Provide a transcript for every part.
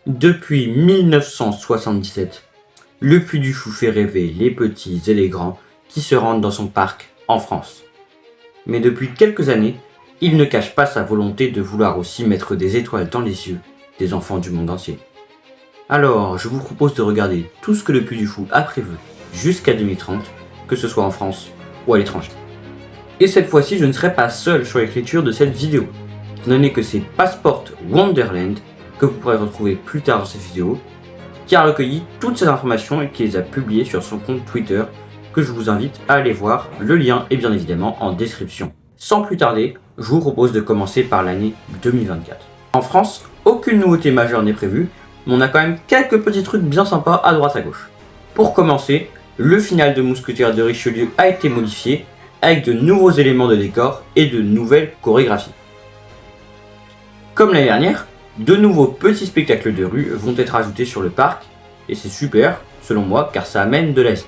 Depuis 1977, le Puy du Fou fait rêver les petits et les grands qui se rendent dans son parc en France. Mais depuis quelques années, il ne cache pas sa volonté de vouloir aussi mettre des étoiles dans les yeux des enfants du monde entier. Alors, je vous propose de regarder tout ce que le Puy du Fou a prévu jusqu'à 2030, que ce soit en France ou à l'étranger. Et cette fois-ci, je ne serai pas seul sur l'écriture de cette vidéo, étant donné que c'est Passport Wonderland, que vous pourrez retrouver plus tard dans cette vidéo, qui a recueilli toutes ces informations et qui les a publiées sur son compte Twitter, que je vous invite à aller voir. Le lien est bien évidemment en description. Sans plus tarder, je vous propose de commencer par l'année 2024. En France, aucune nouveauté majeure n'est prévue, mais on a quand même quelques petits trucs bien sympas à droite à gauche. Pour commencer, le final de Mousquetaires de Richelieu a été modifié, avec de nouveaux éléments de décor et de nouvelles chorégraphies. Comme l'année dernière, de nouveaux petits spectacles de rue vont être ajoutés sur le parc, et c'est super, selon moi, car ça amène de l'Asie.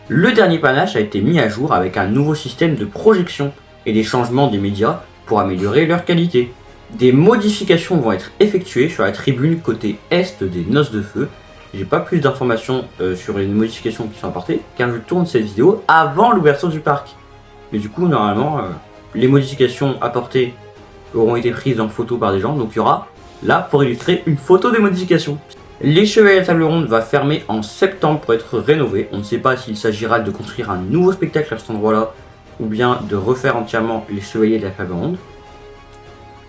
Le dernier panache a été mis à jour avec un nouveau système de projection et des changements des médias pour améliorer leur qualité. Des modifications vont être effectuées sur la tribune côté est des Noces de Feu. J'ai pas plus d'informations sur les modifications qui sont apportées, car je tourne cette vidéo avant l'ouverture du parc. Mais du coup, normalement, les modifications apportées auront été prises en photo par des gens, donc il y aura là pour illustrer une photo des modifications. Les Chevaliers de la Table Ronde va fermer en septembre pour être rénové. On ne sait pas s'il s'agira de construire un nouveau spectacle à cet endroit-là ou bien de refaire entièrement les Chevaliers de la Table Ronde.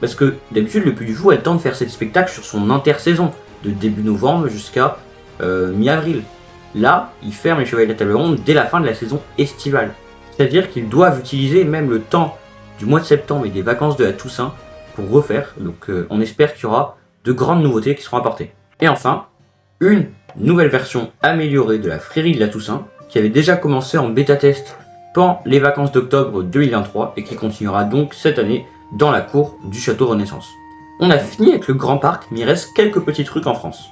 Parce que d'habitude le Puy du Fou a le temps de faire ce spectacle sur son intersaison, de début novembre jusqu'à mi-avril. Là, il ferme les Chevaliers de la Table Ronde dès la fin de la saison estivale. C'est-à-dire qu'ils doivent utiliser même le temps du mois de septembre et des vacances de la Toussaint pour refaire. Donc on espère qu'il y aura de grandes nouveautés qui seront apportées. Et enfin, une nouvelle version améliorée de la Frérie de la Toussaint qui avait déjà commencé en bêta-test pendant les vacances d'octobre 2023 et qui continuera donc cette année dans la cour du Château Renaissance. On a fini avec le Grand Parc, mais il reste quelques petits trucs en France.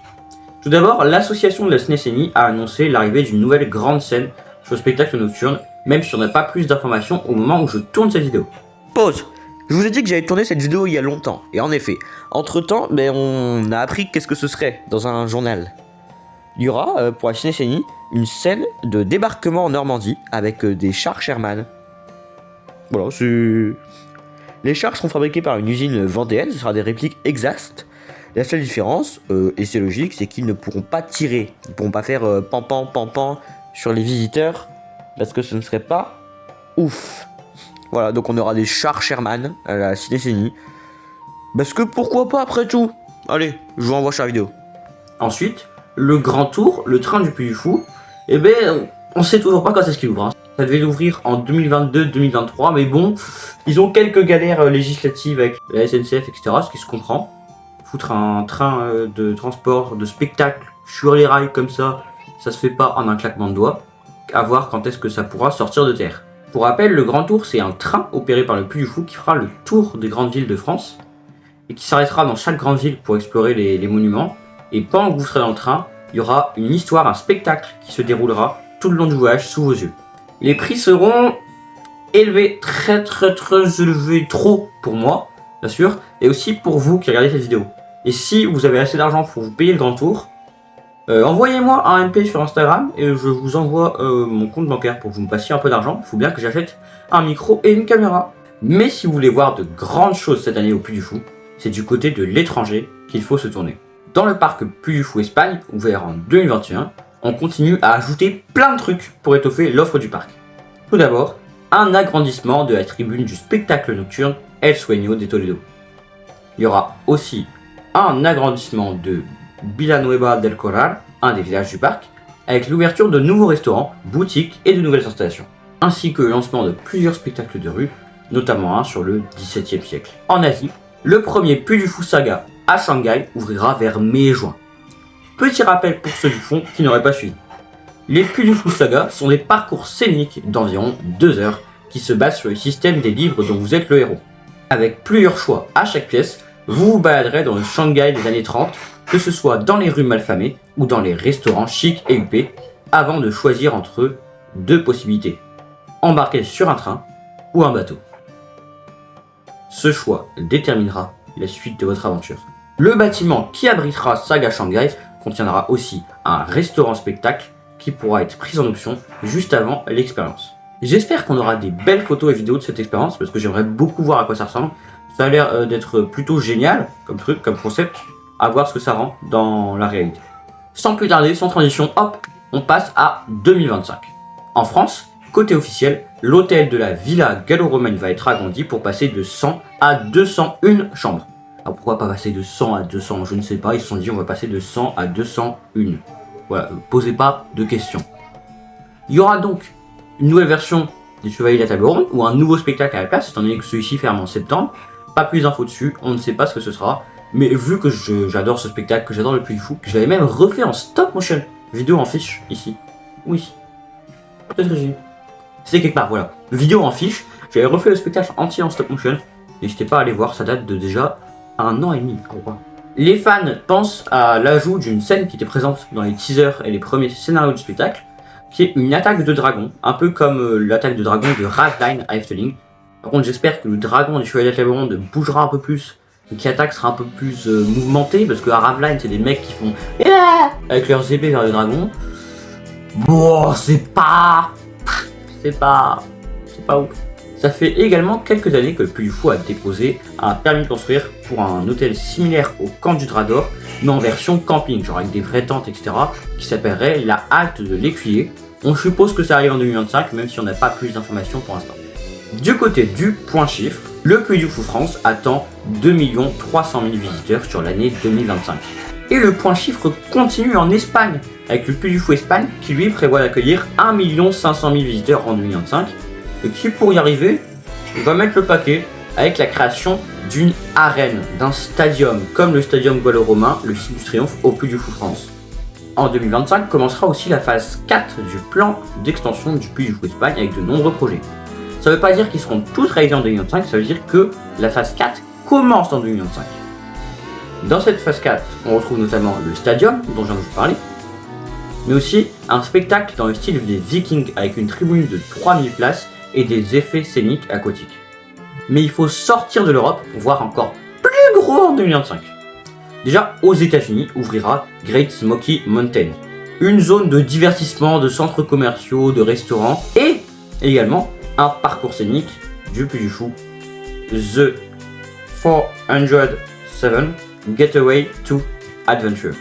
Tout d'abord, l'association de la SNES-ENI a annoncé l'arrivée d'une nouvelle grande scène sur le spectacle nocturne, même si on n'a pas plus d'informations au moment où je tourne cette vidéo. Pause. Je vous ai dit que j'avais tourné cette vidéo il y a longtemps, et en effet, entre-temps, on a appris qu'est-ce que ce serait dans un journal. Il y aura, pour la SNES-ENI, une scène de débarquement en Normandie avec des chars Sherman. Voilà, c'est... Les chars seront fabriqués par une usine vendéenne, ce sera des répliques exactes. La seule différence, et c'est logique, c'est qu'ils ne pourront pas tirer, ils ne pourront pas faire pan sur les visiteurs, parce que ce ne serait pas ouf. Voilà, donc on aura des chars Sherman à la SNES-ENI. Parce que pourquoi pas après tout. Allez, je vous renvoie sur la vidéo. Ensuite, le Grand Tour, le train du Puy du Fou, on sait toujours pas quand est-ce qu'il ouvre. Ça devait l'ouvrir en 2022-2023, mais bon, ils ont quelques galères législatives avec la SNCF, etc., ce qui se comprend. Foutre un train de transport, de spectacle sur les rails comme ça se fait pas en un claquement de doigts. À voir quand est-ce que ça pourra sortir de terre. Pour rappel, le Grand Tour, c'est un train opéré par le Puy du Fou qui fera le tour des grandes villes de France et qui s'arrêtera dans chaque grande ville pour explorer les monuments. Et pendant que vous serez dans le train, il y aura une histoire, un spectacle qui se déroulera tout le long du voyage sous vos yeux. Les prix seront élevés, très élevés, trop pour moi, bien sûr, et aussi pour vous qui regardez cette vidéo. Et si vous avez assez d'argent pour vous payer le Grand Tour, envoyez-moi un MP sur Instagram et je vous envoie mon compte bancaire pour que vous me passiez un peu d'argent. Il faut bien que j'achète un micro et une caméra. Mais si vous voulez voir de grandes choses cette année au Puy du Fou, c'est du côté de l'étranger qu'il faut se tourner. Dans le parc Puy du Fou Espagne, ouvert en 2021, on continue à ajouter plein de trucs pour étoffer l'offre du parc. Tout d'abord, un agrandissement de la tribune du spectacle nocturne El Sueño de Toledo. Il y aura aussi un agrandissement de Villanueva del Corral, un des villages du parc, avec l'ouverture de nouveaux restaurants, boutiques et de nouvelles installations, ainsi que le lancement de plusieurs spectacles de rue, notamment un sur le XVIIe siècle. En Asie, le premier Puy du Fou Saga à Shanghai ouvrira vers mai et juin. Petit rappel pour ceux du fond qui n'auraient pas suivi. Les Puy du Fou Saga sont des parcours scéniques d'environ 2 heures qui se basent sur le système des livres dont vous êtes le héros. Avec plusieurs choix à chaque pièce, vous vous baladerez dans le Shanghai des années 30, que ce soit dans les rues malfamées ou dans les restaurants chics et huppés, avant de choisir entre deux possibilités. Embarquer sur un train ou un bateau. Ce choix déterminera la suite de votre aventure. Le bâtiment qui abritera Saga Shanghai contiendra aussi un restaurant-spectacle qui pourra être pris en option juste avant l'expérience. J'espère qu'on aura des belles photos et vidéos de cette expérience parce que j'aimerais beaucoup voir à quoi ça ressemble. Ça a l'air d'être plutôt génial comme truc, comme concept, à voir ce que ça rend dans la réalité. Sans plus tarder, sans transition, hop, on passe à 2025. En France, côté officiel, l'hôtel de la Villa gallo-romaine va être agrandi pour passer de 100 à 201 chambres. Alors pourquoi pas passer de 100 à 200, je ne sais pas, ils se sont dit on va passer de 100 à 201. Voilà, posez pas de questions. Il y aura donc une nouvelle version des Chevaliers de la Table Ronde ou un nouveau spectacle à la place, étant donné que celui-ci ferme en septembre. Pas plus d'infos dessus, on ne sait pas ce que ce sera. Mais vu que j'adore ce spectacle, que j'adore le Puy du Fou, que j'avais même refait en stop motion, vidéo en fiche, ici. Oui. Peut-être que j'ai... C'est quelque part, voilà. Vidéo en fiche, j'avais refait le spectacle entier en stop motion. N'hésitez pas à aller voir, ça date de déjà 1 an et demi, je crois. Les fans pensent à l'ajout d'une scène qui était présente dans les teasers et les premiers scénarios du spectacle, qui est une attaque de dragon, un peu comme l'attaque de dragon de Ravline à Efteling. Par contre, j'espère que le dragon des Chevaliers de la Table Ronde bougera un peu plus, et qui attaque sera un peu plus mouvementé, parce que à Ravline, c'est des mecs qui font avec leurs épées vers le dragon. Bon, c'est pas ouf. Ça fait également quelques années que le Puy du Fou a déposé un permis de construire pour un hôtel similaire au Camp du Drador, mais en version camping, genre avec des vraies tentes, etc., qui s'appellerait la halte de l'Écuyer. On suppose que ça arrive en 2025, même si on n'a pas plus d'informations pour l'instant. Du côté du point chiffre, le Puy du Fou France attend 2 300 000 visiteurs sur l'année 2025. Et le point chiffre continue en Espagne, avec le Puy du Fou Espagne qui lui prévoit d'accueillir 1 500 000 visiteurs en 2025, et qui pour y arriver, va mettre le paquet avec la création d'une arène, d'un stadium, comme le stadium gallo-romain, le site du triomphe au Puy du Fou France. En 2025 commencera aussi la phase 4 du plan d'extension du Puy du Fou Espagne avec de nombreux projets. Ça ne veut pas dire qu'ils seront tous réalisés en 2025, ça veut dire que la phase 4 commence en 2025. Dans cette phase 4, on retrouve notamment le stadium dont je viens de vous parler, mais aussi un spectacle dans le style des Vikings avec une tribune de 3000 places et des effets scéniques aquatiques. Mais il faut sortir de l'Europe pour voir encore plus gros en 2025. Déjà, aux États-Unis ouvrira Great Smoky Mountain, une zone de divertissement, de centres commerciaux, de restaurants et également un parcours scénique du Puy du Fou, The 407 Getaway to Adventure.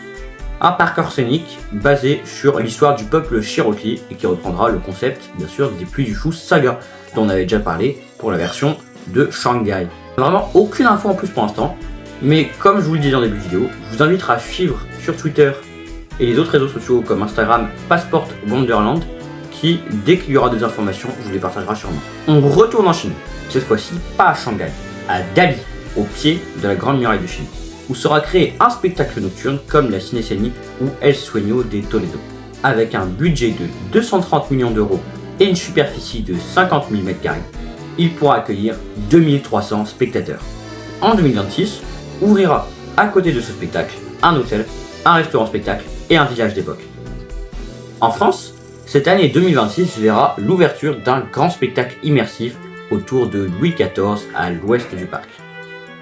Un parcours scénique basé sur l'histoire du peuple Cherokee et qui reprendra le concept, bien sûr, des Puy du Fou saga, dont on avait déjà parlé pour la version de Shanghai. Vraiment aucune info en plus pour l'instant, mais comme je vous le disais en début de vidéo, je vous invite à suivre sur Twitter et les autres réseaux sociaux comme Instagram Passport Wonderland, qui, dès qu'il y aura des informations, je vous les partagera sûrement. On retourne en Chine, cette fois-ci pas à Shanghai, à Dali, au pied de la Grande Muraille de Chine, où sera créé un spectacle nocturne comme la Cinecénie ou El Sueño de Toledo, avec un budget de 230 millions d'euros et une superficie de 50 000 m². Il pourra accueillir 2300 spectateurs. En 2026, ouvrira à côté de ce spectacle un hôtel, un restaurant-spectacle et un village d'époque. En France, cette année 2026 verra l'ouverture d'un grand spectacle immersif autour de Louis XIV à l'ouest du parc.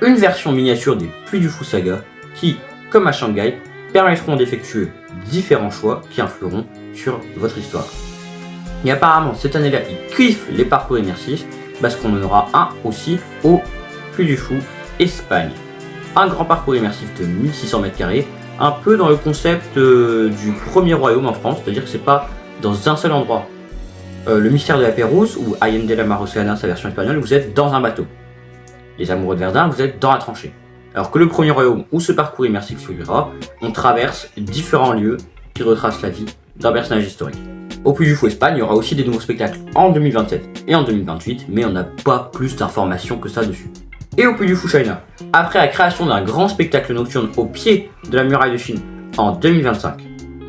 Une version miniature des Puy du Fou saga qui, comme à Shanghai, permettront d'effectuer différents choix qui influeront sur votre histoire. Et apparemment, cette année-là, ils kiffent les parcours immersifs parce qu'on en aura un aussi au Puy du Fou Espagne. Un grand parcours immersif de 1600 m², un peu dans le concept du premier royaume en France, c'est-à-dire que c'est pas dans un seul endroit. Le mystère de la Pérouse ou Allende la Mar Océana, sa version espagnole, vous êtes dans un bateau. Les amoureux de Verdun, vous êtes dans la tranchée. Alors que le premier royaume où ce parcours immersif s'ouvrira, on traverse différents lieux qui retracent la vie d'un personnage historique. Au Puy du Fou Espagne, il y aura aussi des nouveaux spectacles en 2027 et en 2028, mais on n'a pas plus d'informations que ça dessus. Et au Puy du Fou China, après la création d'un grand spectacle nocturne au pied de la muraille de Chine en 2025,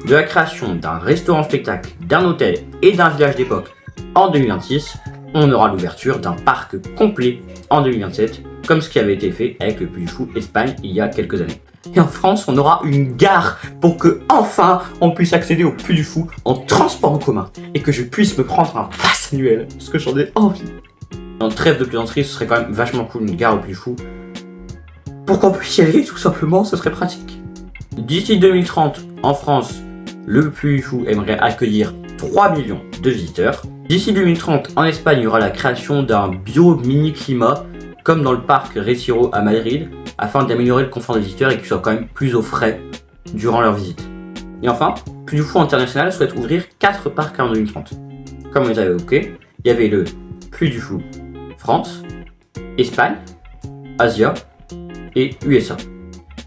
de la création d'un restaurant-spectacle, d'un hôtel et d'un village d'époque en 2026, on aura l'ouverture d'un parc complet en 2027, comme ce qui avait été fait avec le Puy du Fou Espagne il y a quelques années. Et en France, on aura une gare pour que, enfin, on puisse accéder au Puy du Fou en transport en commun et que je puisse me prendre un pass annuel, parce que j'en ai envie. En trêve de plaisanterie, ce serait quand même vachement cool une gare au Puy du Fou. pour qu'on puisse y aller tout simplement, ce serait pratique. D'ici 2030, en France, le Puy du Fou aimerait accueillir 3 millions de visiteurs. D'ici 2030, en Espagne, il y aura la création d'un bio-mini-climat, comme dans le parc Retiro à Madrid, afin d'améliorer le confort des visiteurs et qu'ils soient quand même plus au frais durant leur visite. Et enfin, Puy du Fou International souhaite ouvrir 4 parcs en 2030. Comme on les avait évoqués, il y avait le Puy du Fou France, Espagne, Asia et USA.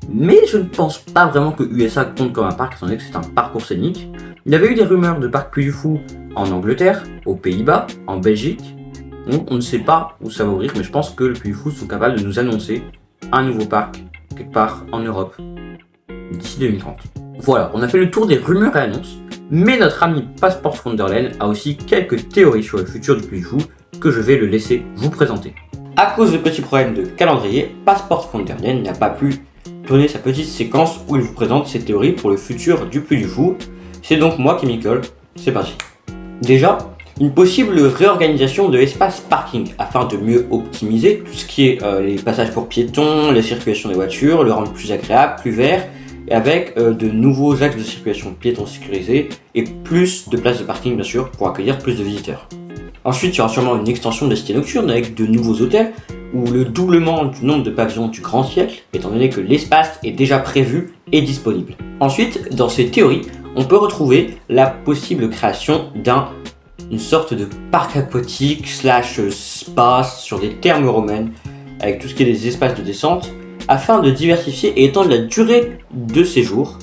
Mais je ne pense pas vraiment que USA compte comme un parc, étant donné que c'est un parcours scénique. Il y avait eu des rumeurs de parcs Puy du Fou en Angleterre, aux Pays-Bas, en Belgique. Donc on ne sait pas où ça va ouvrir, mais je pense que le Puy du Fou sont capables de nous annoncer un nouveau parc quelque part en Europe d'ici 2030. Voilà, on a fait le tour des rumeurs et annonces, mais notre ami Passport Wonderland a aussi quelques théories sur le futur du Puy du Fou que je vais le laisser vous présenter. À cause de petits problèmes de calendrier, Passport Wonderland n'a pas pu tourner sa petite séquence où il vous présente ses théories pour le futur du Puy du Fou. C'est donc moi qui m'y colle, c'est parti. Déjà, une possible réorganisation de l'espace parking afin de mieux optimiser tout ce qui est les passages pour piétons, la circulation des voitures, le rendre plus agréable, plus vert, et avec de nouveaux axes de circulation piétons sécurisés et plus de places de parking bien sûr pour accueillir plus de visiteurs. Ensuite, il y aura sûrement une extension de la cité nocturne avec de nouveaux hôtels ou le doublement du nombre de pavillons du grand siècle, étant donné que l'espace est déjà prévu et disponible. Ensuite, dans ces théories, on peut retrouver la possible création d'une sorte de parc aquatique / spa sur des thermes romaines, avec tout ce qui est des espaces de descente, afin de diversifier et étendre la durée de séjour.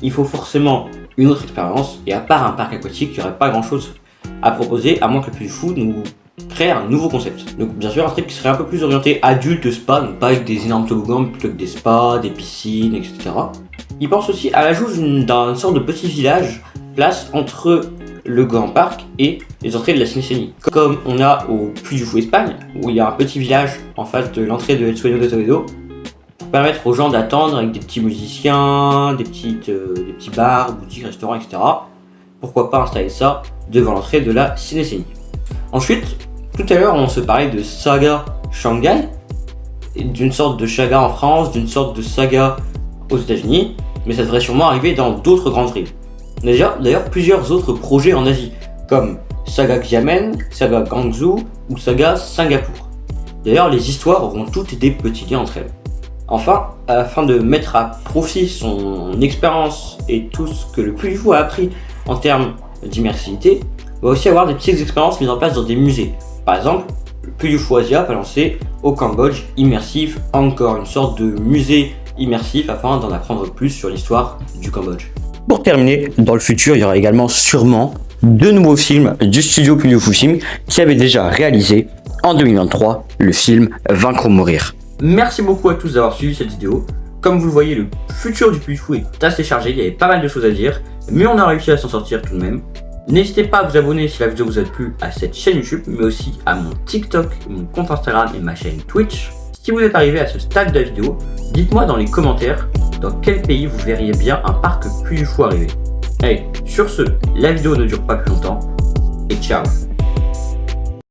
Il faut forcément une autre expérience, et à part un parc aquatique, il n'y aurait pas grand chose à proposer, à moins que le Puy du Fou nous crée un nouveau concept. Donc bien sûr un truc qui serait un peu plus orienté adulte spa, donc pas avec des énormes toboggans, mais plutôt que des spas, des piscines, etc. Il pense aussi à l'ajout d'une sorte de petit village, place entre le grand parc et les entrées de la Cinécénie. Comme on a au Puy du Fou Espagne, où il y a un petit village en face de l'entrée de El Sueño de Toledo, pour permettre aux gens d'attendre avec des petits musiciens, des petits bars, boutiques, restaurants, etc. Pourquoi pas installer ça devant l'entrée de la Cinécénie. Ensuite, tout à l'heure on se parlait de saga Shanghai, d'une sorte de saga en France, d'une sorte de saga aux États-Unis, mais ça devrait sûrement arriver dans d'autres grandes villes. D'ailleurs plusieurs autres projets en Asie, comme saga Xiamen, saga Guangzhou ou saga Singapour. D'ailleurs les histoires auront toutes des petits liens entre elles. Enfin, afin de mettre à profit son expérience et tout ce que le Puy du Fou a appris en termes d'immersivité, il va aussi avoir des petites expériences mises en place dans des musées. Par exemple, le Puy du Fou Asia va lancer au Cambodge Immersive encore, une sorte de musée immersif afin d'en apprendre plus sur l'histoire du Cambodge. Pour terminer, dans le futur, il y aura également sûrement de nouveaux films du studio Puy du Fou Film qui avait déjà réalisé en 2023 le film Vaincre ou Mourir. Merci beaucoup à tous d'avoir suivi cette vidéo. Comme vous le voyez, le futur du Puy du Fou est assez chargé, il y avait pas mal de choses à dire, mais on a réussi à s'en sortir tout de même. N'hésitez pas à vous abonner si la vidéo vous a plu à cette chaîne YouTube, mais aussi à mon TikTok, mon compte Instagram et ma chaîne Twitch. Si vous êtes arrivé à ce stade de la vidéo, dites-moi dans les commentaires dans quel pays vous verriez bien un parc Puy du Fou arriver. Allez, sur ce, la vidéo ne dure pas plus longtemps, et ciao!